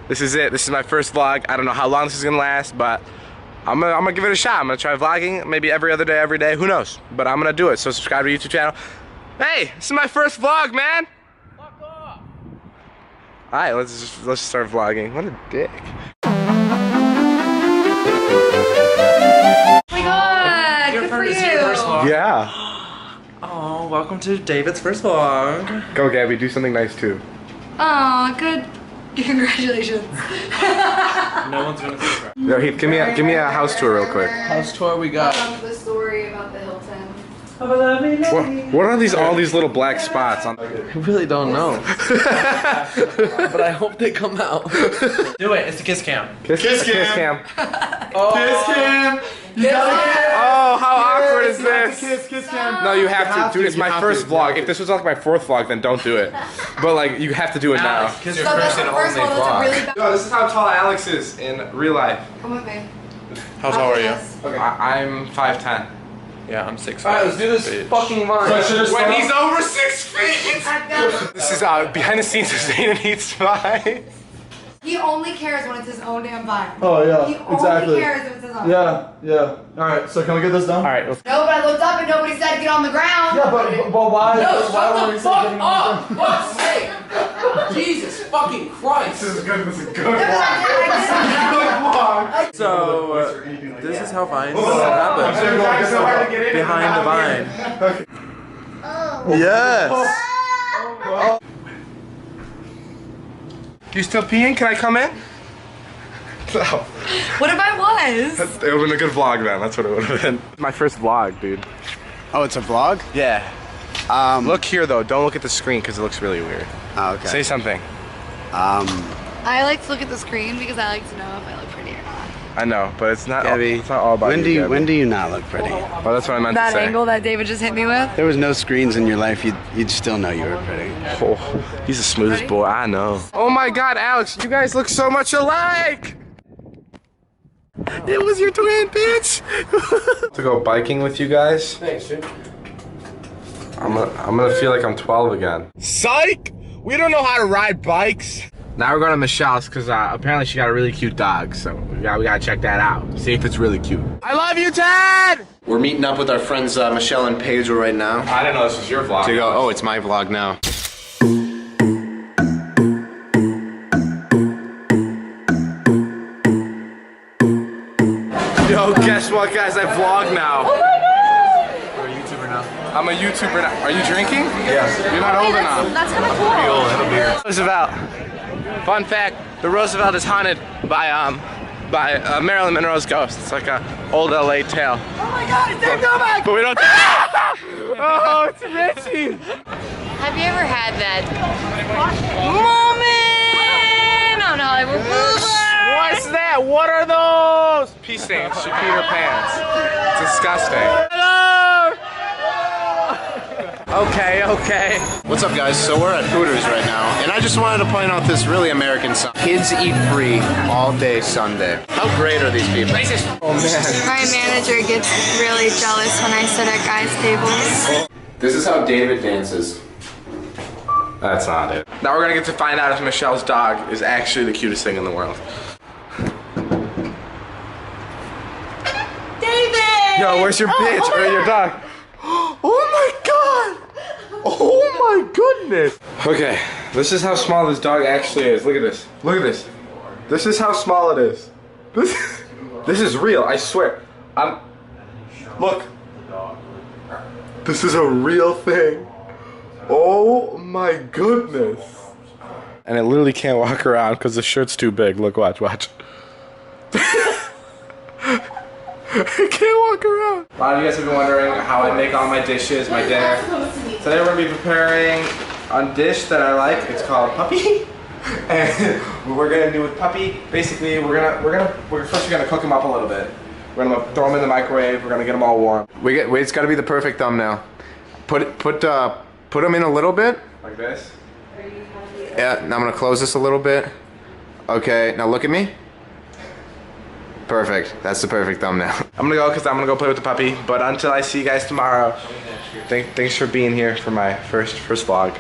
This is it. This is my first vlog. I don't know how long this is gonna last, but I'm gonna give it a shot. I'm gonna try vlogging maybe every other day, every day. Who knows? But I'm gonna do it. So subscribe to the YouTube channel. Hey, this is my first vlog, man. Fuck off. All right, let's just start vlogging. What a dick. Oh my god, good for you. Yeah. Oh, welcome to David's first vlog. Go, Gabby. Do something nice too. Oh, good. Congratulations. No one's gonna subscribe. Yo, Heath, give me a house tour real quick. House tour we got. The story about the Hilton. What are all these little black spots on? I really don't know. But I hope they come out. Do it. It's the kiss cam. Kiss cam. Oh. Kiss cam. You gotta get. Oh, how awkward is this? Kiss cam. No, you have to. Dude, it's my first vlog. If this was like my fourth vlog, then don't do it. But like, you have to do it now. Kiss So that's the first one. That's a really bad. Yo, this is how tall Alex is in real life. Come with me. How tall are you? Okay. I'm 5'10". Yeah, I'm 6'5". Alright, let's do this fucking vine. When he's over 6 feet! This is behind the scenes of Zane and Heath's vine. He only cares when it's his own damn vine. Oh yeah, He exactly. only cares if it's his own. Yeah. Alright, so can we get this done? Alright, let's No, but I looked up and nobody said get on the ground. Yeah, but why? No, why shut were we the fuck getting up! Fuck's sake! Jesus fucking Christ! This is good. This is good. So, this is how vines happen. Behind the vine. Yes. You still peeing? Can I come in? No. What if I was? It would have been a good vlog then. That's what it would have been. My first vlog, dude. Oh, it's a vlog? Yeah. Look here though. Don't look at the screen because it looks really weird. Oh, okay. Say something. I like to look at the screen because I like to know if I look pretty or not. I know, but it's not. Gabby, It's not all about when you, Gabby. when do you not look pretty? Oh, that's what I meant That to say. angle that David just hit me with? There was no screens in your life, you'd still know you were pretty. Oh, he's the smoothest boy I know. Oh my God, Alex, you guys look so much alike. It was your twin, bitch. To go biking with you guys. Thanks, dude. I'm gonna feel like I'm 12 again. Psych! We don't know how to ride bikes. Now we're going to Michelle's because apparently she got a really cute dog, so we gotta check that out. See if it's really cute. I love you, Ted! We're meeting up with our friends Michelle and Pedro right now. I didn't know this was your vlog. To go, oh, it's my vlog now. Yo, guess what, guys? I vlog now. Oh my god! You're a YouTuber now. I'm a YouTuber now. Are you drinking? Yes. You're not old enough. That's kind of cool. Roosevelt. Fun fact: the Roosevelt is haunted by Marilyn Monroe's ghost. It's like a old LA tale. Oh my god, it's Dave Novak! But we don't. Oh, it's Richie. Have you ever had that moment on Hollywood Boulevard? What's that? What are those? Pee stains. She peed her pants. It's disgusting. Okay. What's up, guys? So we're at Hooters right now, and I just wanted to point out this really American sign. Kids eat free all day Sunday. How great are these people? Oh man. My manager gets really jealous when I sit at guys' tables. This is how David dances. That's not it. Now we're gonna get to find out if Michelle's dog is actually the cutest thing in the world. David! Yo, where's your bitch? Or your dog? Oh my god! Oh my goodness! Okay, this is how small this dog actually is. Look at this. Look at this. This is how small it is. This is real, I swear. Look. This is a real thing. Oh my goodness. And it literally can't walk around because the shirt's too big. Look, watch. I can't walk around. A lot of you guys have been wondering how I make all my dishes, my dinner. Today we're gonna be preparing a dish that I like. It's called Puppy. And what we're gonna do with Puppy, basically we're first gonna cook them up a little bit. We're gonna throw them in the microwave. We're gonna get them all warm. Wait, it's got to be the perfect thumbnail. Put them in a little bit. Like this. Yeah. Now I'm gonna close this a little bit. Okay. Now look at me. Perfect. That's the perfect thumbnail. I'm gonna go because I'm gonna go play with the puppy. But until I see you guys tomorrow, thanks for being here for my first vlog.